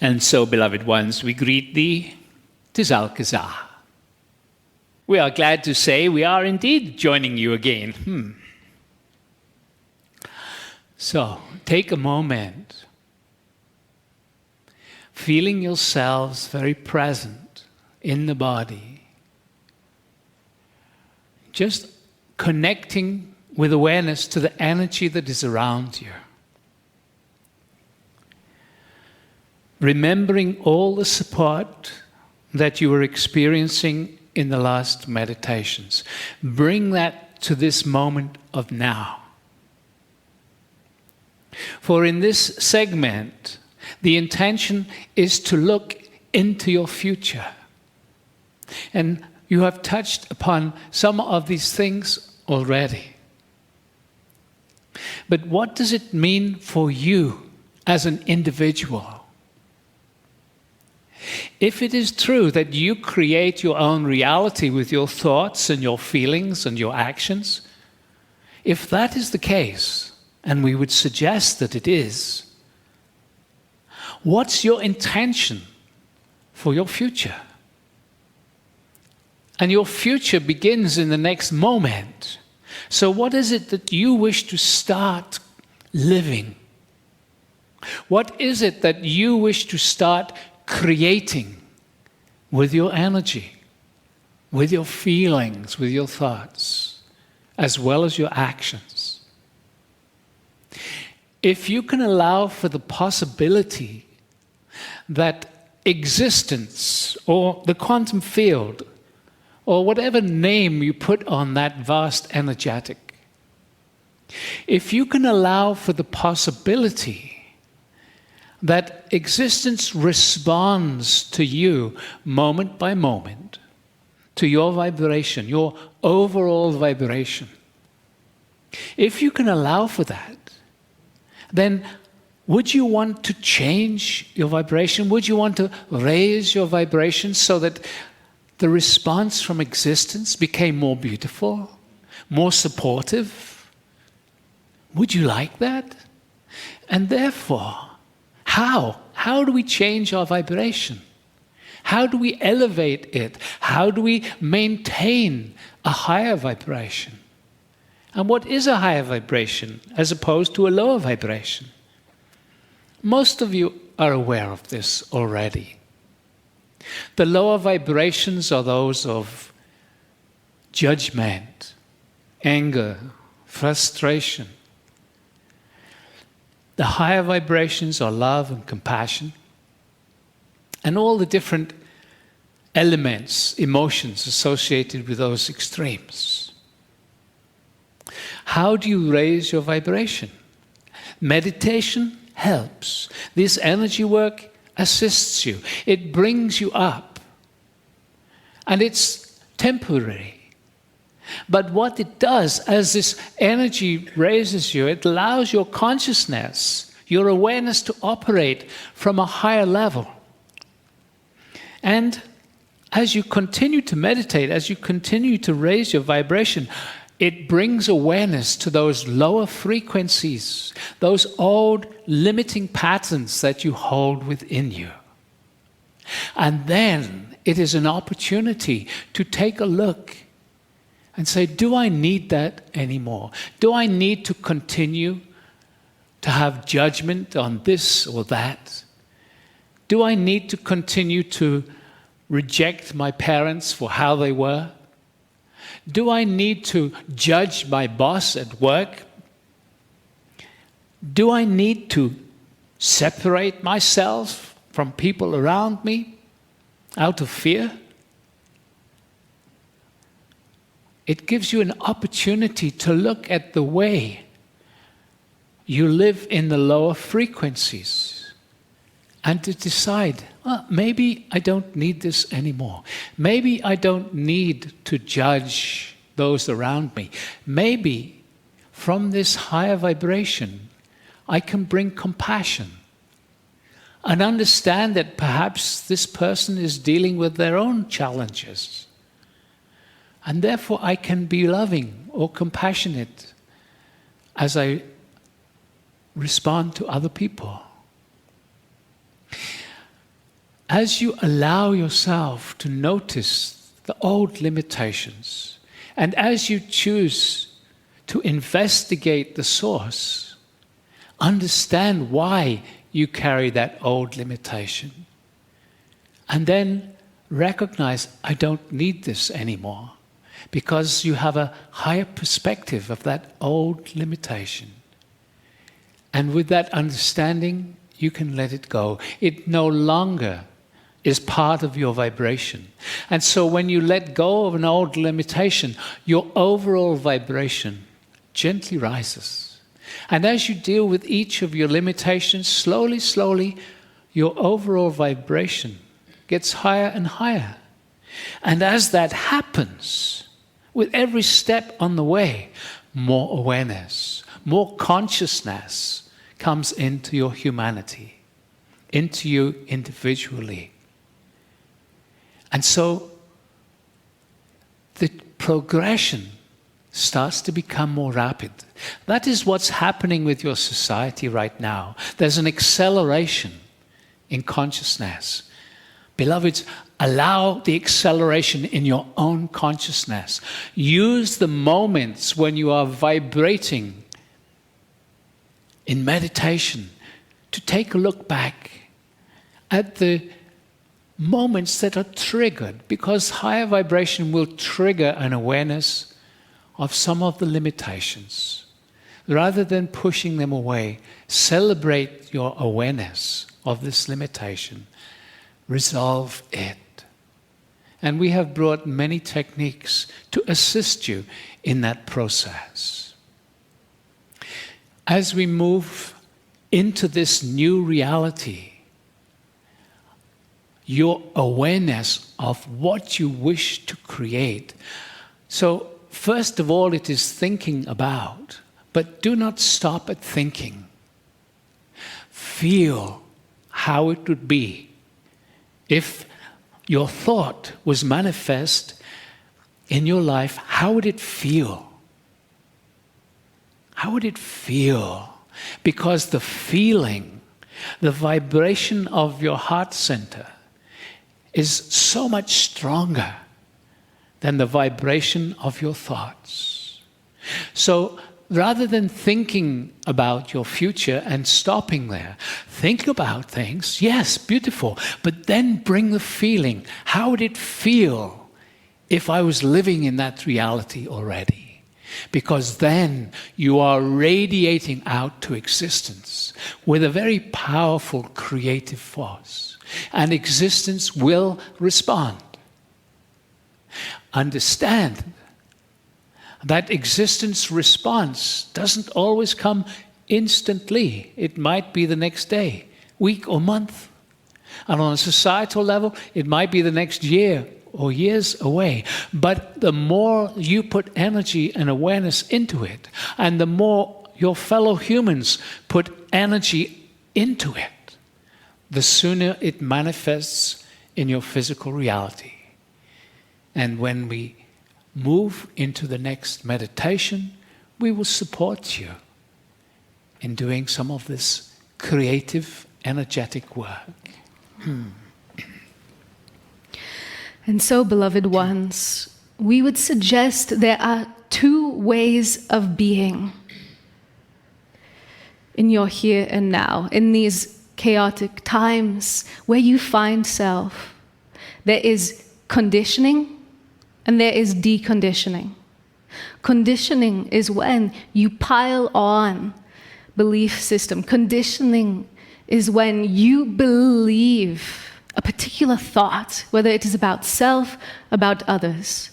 And so, beloved ones, we greet thee, 'tis Alcazar. We are glad to say we are indeed joining you again. So, take a moment, feeling yourselves very present in the body, just connecting with awareness to the energy that is around you. Remembering all the support that you were experiencing in the last meditations. Bring that to this moment of now. For in this segment, the intention is to look into your future. And you have touched upon some of these things already. But what does it mean for you as an individual? If it is true that you create your own reality with your thoughts and your feelings and your actions, if that is the case, and we would suggest that it is, what's your intention for your future? And your future begins in the next moment. So what is it that you wish to start living? What is it that you wish to start creating with your energy, with your feelings, with your thoughts, as well as your actions? If you can allow for the possibility that existence or the quantum field or whatever name you put on that vast energetic, if you can allow for the possibility that existence responds to you moment by moment, to your vibration, your overall vibration. If you can allow for that, then would you want to change your vibration? Would you want to raise your vibration so that the response from existence became more beautiful, more supportive? Would you like that? And therefore, how? How do we change our vibration? How do we elevate it? How do we maintain a higher vibration? And what is a higher vibration as opposed to a lower vibration? Most of you are aware of this already. The lower vibrations are those of judgment, anger, frustration. The higher vibrations are love and compassion, and all the different elements, emotions associated with those extremes. How do you raise your vibration? Meditation helps. This energy work assists you. It brings you up. And it's temporary. But what it does, as this energy raises you, it allows your consciousness, your awareness to operate from a higher level. And as you continue to meditate, as you continue to raise your vibration, it brings awareness to those lower frequencies, those old limiting patterns that you hold within you. And then it is an opportunity to take a look and say, do I need that anymore? Do I need to continue to have judgment on this or that? Do I need to continue to reject my parents for how they were? Do I need to judge my boss at work? Do I need to separate myself from people around me out of fear? It gives you an opportunity to look at the way you live in the lower frequencies and to decide, well, maybe I don't need this anymore. Maybe I don't need to judge those around me. Maybe from this higher vibration, I can bring compassion and understand that perhaps this person is dealing with their own challenges. And therefore, I can be loving or compassionate as I respond to other people. as you allow yourself to notice the old limitations, and as you choose to investigate the source, understand why you carry that old limitation, and then recognize, I don't need this anymore, because you have a higher perspective of that old limitation. And with that understanding, you can let it go. It no longer is part of your vibration. And so when you let go of an old limitation, your overall vibration gently rises. And as you deal with each of your limitations, slowly, slowly, your overall vibration gets higher and higher. And as that happens, with every step on the way, more awareness, more consciousness comes into your humanity, into you individually. And so the progression starts to become more rapid. That is what's happening with your society right now. There's an acceleration in consciousness. Beloveds, allow the acceleration in your own consciousness. Use the moments when you are vibrating in meditation to take a look back at the moments that are triggered, because higher vibration will trigger an awareness of some of the limitations. Rather than pushing them away, celebrate your awareness of this limitation. Resolve it. And we have brought many techniques to assist you in that process. As we move into this new reality, your awareness of what you wish to create. So, first of all, it is thinking about, but do not stop at thinking. Feel how it would be if your thought was manifest in your life. How would it feel? How would it feel? Because the feeling, the vibration of your heart center is so much stronger than the vibration of your thoughts. So rather than thinking about your future and stopping there, think about things, yes, beautiful, but then bring the feeling. How would it feel if I was living in that reality already? Because then you are radiating out to existence with a very powerful creative force. And existence will respond. Understand that existence response doesn't always come instantly. It might be the next day, week, or month. And on a societal level, it might be the next year or years away. But the more you put energy and awareness into it, and the more your fellow humans put energy into it, the sooner it manifests in your physical reality. And when we move into the next meditation, we will support you in doing some of this creative, energetic work. And so, beloved ones, we would suggest there are two ways of being in your here and now, in these chaotic times where you find self. There is conditioning and there is deconditioning. Conditioning is when you pile on belief system. Conditioning is when you believe a particular thought, whether it is about self, about others,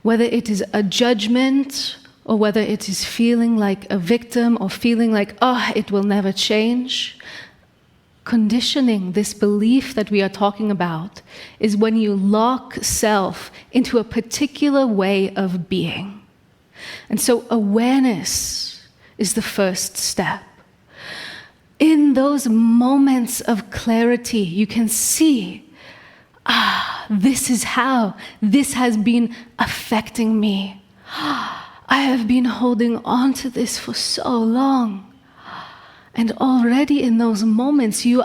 whether it is a judgment, or whether it is feeling like a victim, or feeling like, oh, it will never change. Conditioning, this belief that we are talking about, is when you lock self into a particular way of being. And so awareness is the first step. In those moments of clarity, you can see, this is how this has been affecting me. I have been holding on to this for so long. And already in those moments, you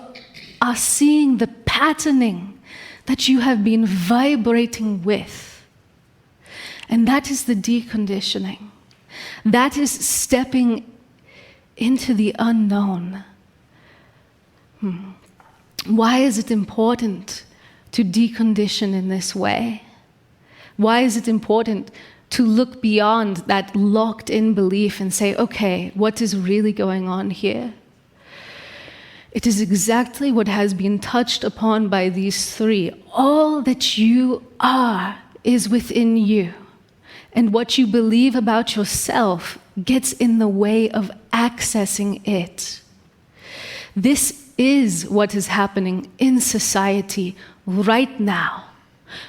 are seeing the patterning that you have been vibrating with. And that is the deconditioning. That is stepping into the unknown. Why is it important to decondition in this way? Why is it important to look beyond that locked-in belief and say, okay, what is really going on here? It is exactly what has been touched upon by these three. All that you are is within you. And what you believe about yourself gets in the way of accessing it. This is what is happening in society right now.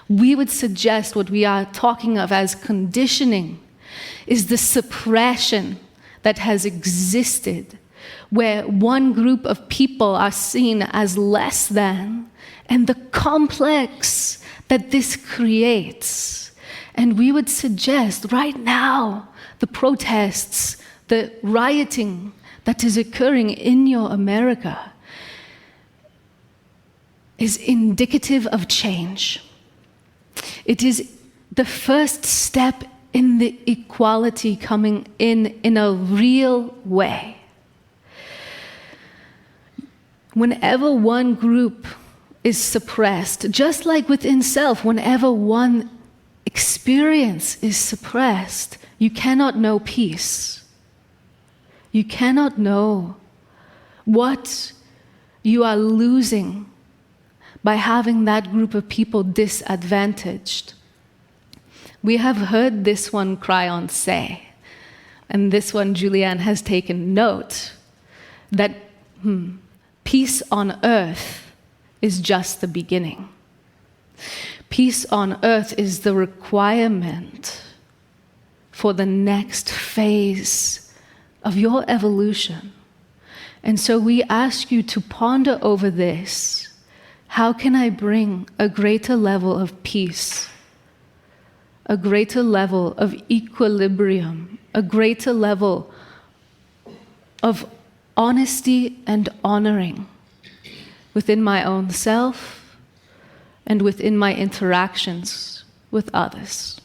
We would suggest what we are talking of as conditioning is the suppression that has existed, where one group of people are seen as less than, and the complex that this creates. And we would suggest right now, the protests, the rioting that is occurring in your America is indicative of change. It is the first step in the equality coming in a real way. Whenever one group is suppressed, just like within self, whenever one experience is suppressed, you cannot know peace. You cannot know what you are losing by having that group of people disadvantaged. We have heard this one Kryon say, and this one Julieanne has taken note, that peace on earth is just the beginning. Peace on earth is the requirement for the next phase of your evolution. And so we ask you to ponder over this. How can I bring a greater level of peace, a greater level of equilibrium, a greater level of honesty and honoring within my own self and within my interactions with others?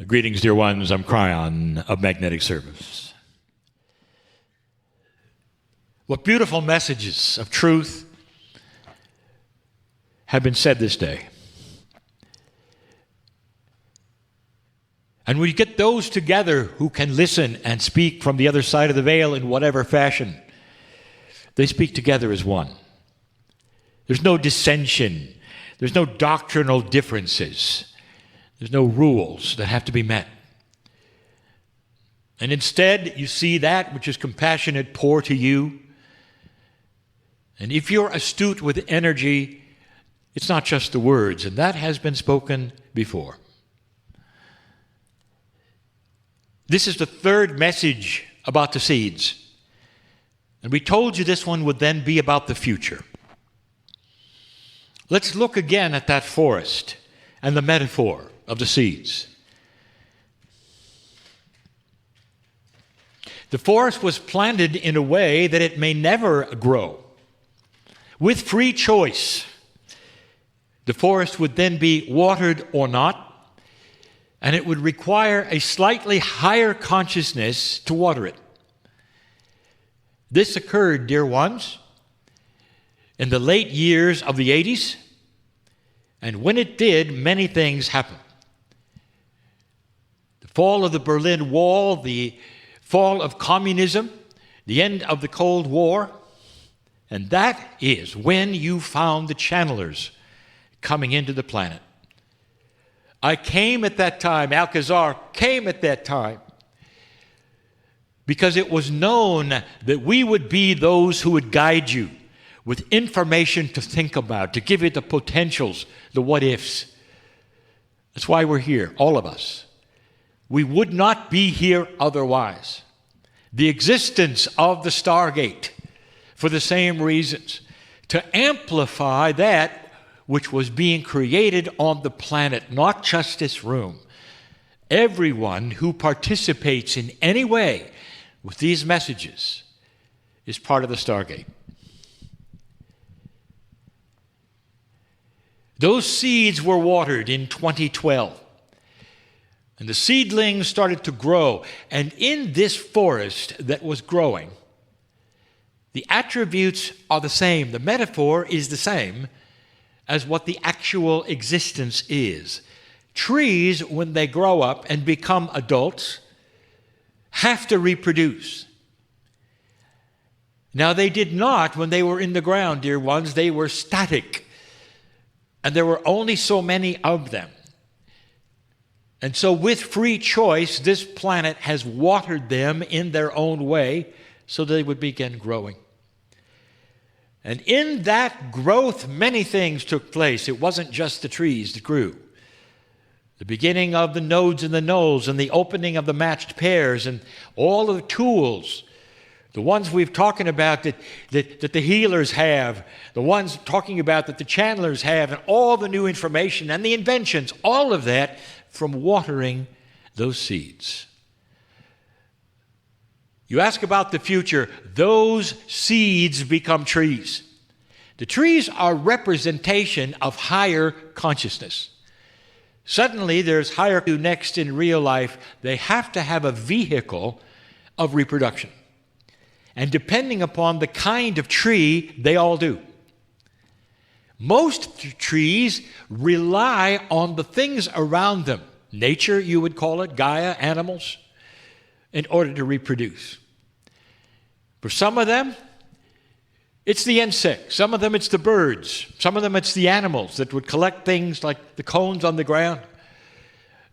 Greetings, dear ones. I'm Kryon of Magnetic Service. What beautiful messages of truth have been said this day. And we get those together who can listen and speak from the other side of the veil in whatever fashion. They speak together as one. There's no dissension. There's no doctrinal differences. There's no rules that have to be met. And instead, you see that which is compassionate pour to you. And if you're astute with energy, it's not just the words, and that has been spoken before. This is the third message about the seeds. And we told you this one would then be about the future. Let's look again at that forest and the metaphor of the seeds. The forest was planted in a way that it may never grow. With free choice, the forest would then be watered or not, and it would require a slightly higher consciousness to water it. This occurred, dear ones, in the late years of the 80s, and when it did, many things happened. The fall of the Berlin Wall, the fall of communism, the end of the Cold War, and that is when you found the channelers coming into the planet. I came at that time, Alcazar came at that time, because it was known that we would be those who would guide you with information to think about, to give you the potentials, the what-ifs. That's why we're here, all of us. We would not be here otherwise. The existence of the Stargate, for the same reasons, to amplify that which was being created on the planet, not just this room. Everyone who participates in any way with these messages is part of the Stargate. Those seeds were watered in 2012. And the seedlings started to grow. And in this forest that was growing, the attributes are the same. The metaphor is the same as what the actual existence is. Trees, when they grow up and become adults, have to reproduce. Now, they did not when they were in the ground, dear ones. They were static. And there were only so many of them. And so with free choice, this planet has watered them in their own way so they would begin growing. And in that growth, many things took place. It wasn't just the trees that grew. The beginning of the nodes and the nulls and the opening of the matched pairs and all of the tools, the ones we've talking about that the healers have, the ones talking about that the channelers have, and all the new information and the inventions, all of that from watering those seeds. You ask about the future, those seeds become trees. The trees are representation of higher consciousness. Suddenly, there's higher next in real life. They have to have a vehicle of reproduction. And depending upon the kind of tree, they all do. Most trees rely on the things around them, nature, you would call it, Gaia, animals, in order to reproduce. For some of them, it's the insects. Some of them, it's the birds. Some of them, it's the animals that would collect things like the cones on the ground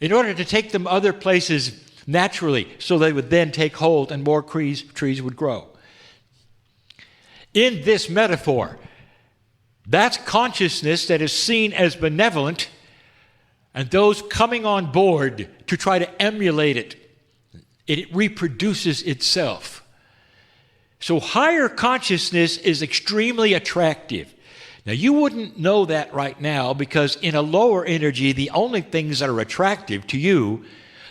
in order to take them other places naturally so they would then take hold and more trees would grow. In this metaphor, that's consciousness that is seen as benevolent, and those coming on board to try to emulate it, it reproduces itself. So higher consciousness is extremely attractive. Now, you wouldn't know that right now because in a lower energy, the only things that are attractive to you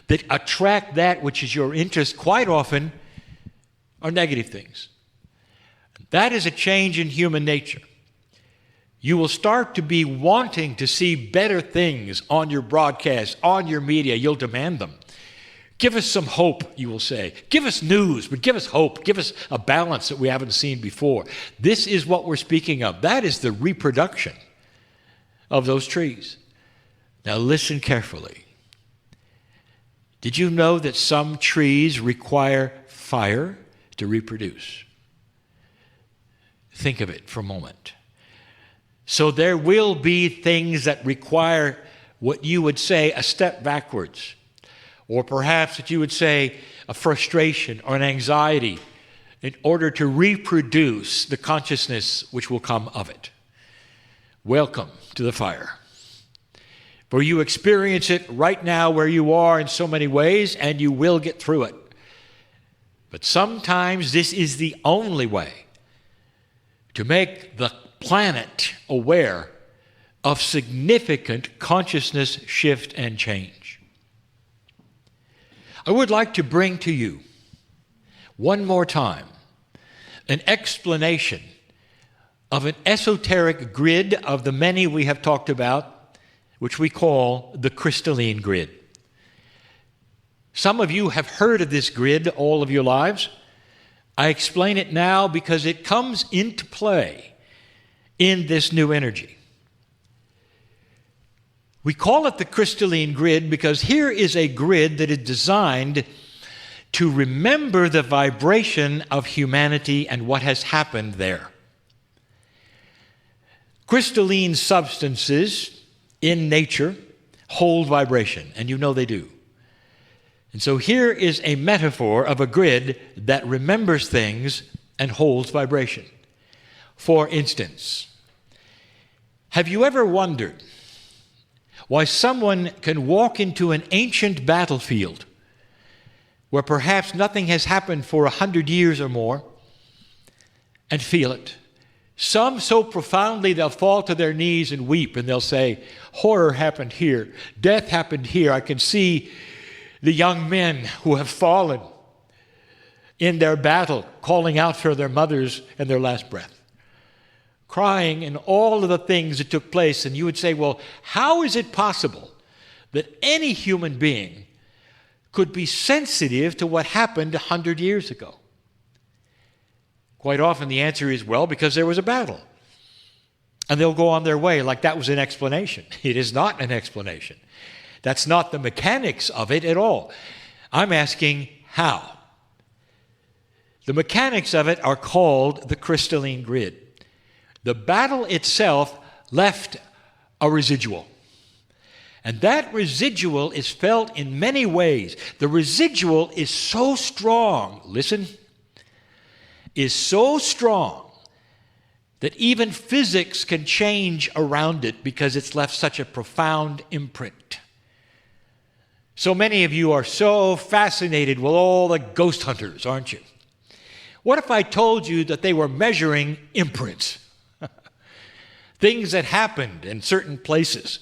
that attract that which is your interest quite often are negative things. That is a change in human nature. You will start to be wanting to see better things on your broadcast, on your media. You'll demand them. Give us some hope, you will say. Give us news, but give us hope. Give us a balance that we haven't seen before. This is what we're speaking of. That is the reproduction of those trees. Now listen carefully. Did you know that some trees require fire to reproduce? Think of it for a moment. So there will be things that require what you would say a step backwards, or perhaps that you would say a frustration or an anxiety in order to reproduce the consciousness which will come of it. Welcome to the fire. For you experience it right now where you are in so many ways, and you will get through it. But sometimes this is the only way to make the planet aware of significant consciousness shift and change. I would like to bring to you one more time an explanation of an esoteric grid of the many we have talked about, which we call the crystalline grid. Some of you have heard of this grid all of your lives. I explain it now because it comes into play in this new energy. We call it the crystalline grid because here is a grid that is designed to remember the vibration of humanity and what has happened there. Crystalline substances in nature hold vibration, and you know they do. And so here is a metaphor of a grid that remembers things and holds vibration. For instance, have you ever wondered why someone can walk into an ancient battlefield where perhaps nothing has happened for 100 years or more and feel it? Some so profoundly they'll fall to their knees and weep, and they'll say, horror happened here, death happened here. I can see the young men who have fallen in their battle, calling out for their mothers and their last breath, crying, and all of the things that took place. And you would say, well, how is it possible that any human being could be sensitive to what happened 100 years ago? Quite often the answer is, well, because there was a battle. And they'll go on their way like that was an explanation. It is not an explanation. That's not the mechanics of it at all. I'm asking how. The mechanics of it are called the crystalline grid. The battle itself left a residual. And that residual is felt in many ways. The residual is so strong, listen, is so strong that even physics can change around it because it's left such a profound imprint. So many of you are so fascinated with all the ghost hunters, aren't you? What if I told you that they were measuring imprints? Things that happened in certain places.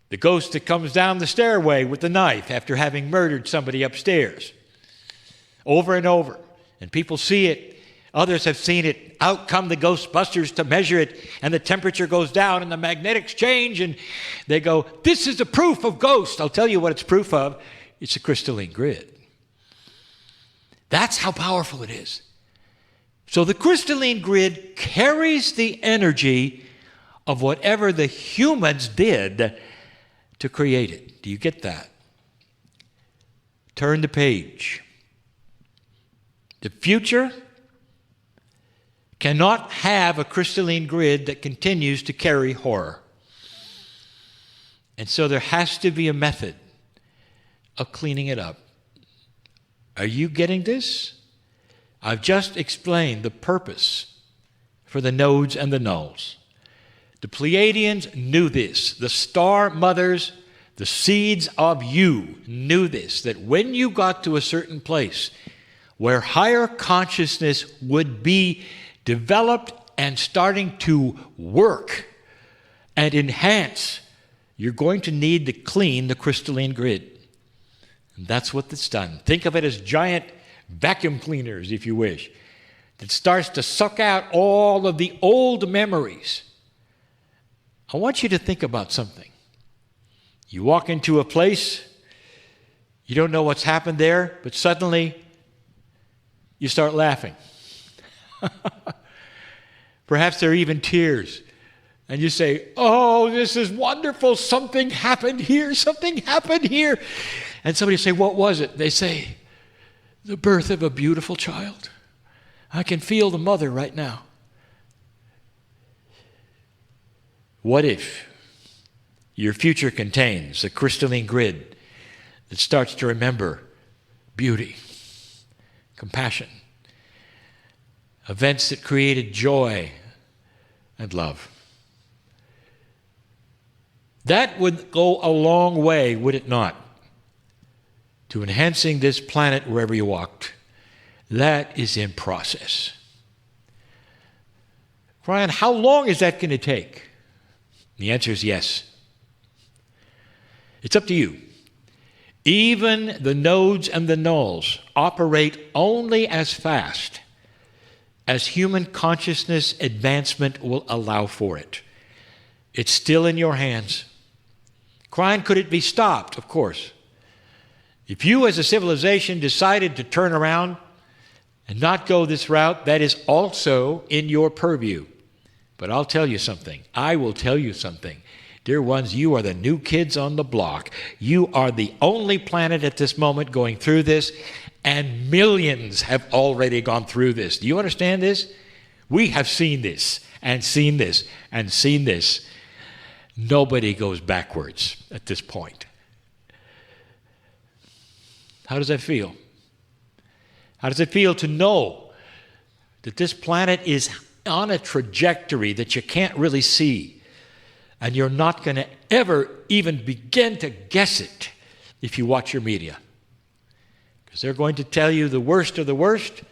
The ghost that comes down the stairway with the knife after having murdered somebody upstairs. Over and over. And people see it. Others have seen it. Out come the Ghostbusters to measure it, and the temperature goes down and the magnetics change, and they go, this is a proof of ghosts. I'll tell you what it's proof of. It's a crystalline grid. That's how powerful it is. So the crystalline grid carries the energy of whatever the humans did to create it. Do you get that? Turn the page. The future cannot have a crystalline grid that continues to carry horror. And so there has to be a method of cleaning it up. Are you getting this? I've just explained the purpose for the nodes and the nulls. The Pleiadians knew this. The star mothers, the seeds of you knew this, that when you got to a certain place where higher consciousness would be developed and starting to work and enhance, you're going to need to clean the crystalline grid. And that's what it's done. Think of it as giant vacuum cleaners, if you wish, that starts to suck out all of the old memories. I want you to think about something. You walk into a place, you don't know what's happened there, but suddenly you start laughing. Perhaps there are even tears. And you say, oh, this is wonderful. Something happened here. Something happened here. And somebody will say, what was it? They say, the birth of a beautiful child. I can feel the mother right now. What if your future contains a crystalline grid that starts to remember beauty, compassion, events that created joy and love? That would go a long way, would it not, to enhancing this planet wherever you walked. That is in process. Kryon, how long is that going to take? The answer is yes. It's up to you. Even the nodes and the nulls operate only as fast as human consciousness advancement will allow for it. It's still in your hands. Kryon, could it be stopped? Of course. If you as a civilization decided to turn around and not go this route, that is also in your purview. But I'll tell you something. I will tell you something. Dear ones, you are the new kids on the block. You are the only planet at this moment going through this, and millions have already gone through this. Do you understand this? We have seen this, and seen this, and seen this. Nobody goes backwards at this point. How does that feel? How does it feel to know that this planet is on a trajectory that you can't really see, and you're not going to ever even begin to guess it if you watch your media? Because they're going to tell you the worst of the worst.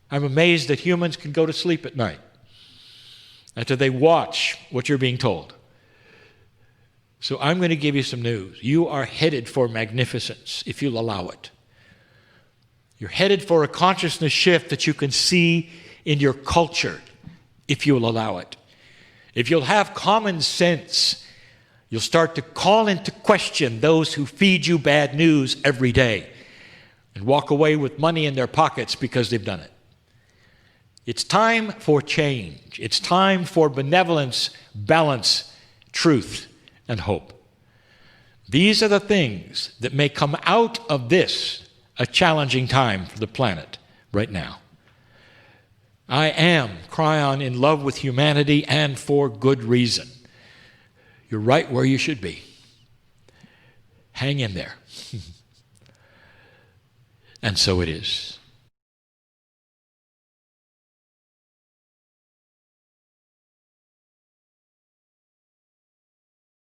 I'm amazed that humans can go to sleep at night after they watch what you're being told. So I'm going to give you some news. You are headed for magnificence if you'll allow it. You're headed for a consciousness shift that you can see in your culture if you'll allow it. If you'll have common sense, you'll start to call into question those who feed you bad news every day and walk away with money in their pockets because they've done it. It's time for change. It's time for benevolence, balance, truth, and hope. These are the things that may come out of this, a challenging time for the planet right now. I am, Kryon, in love with humanity, and for good reason. You're right where you should be. Hang in there. And so it is.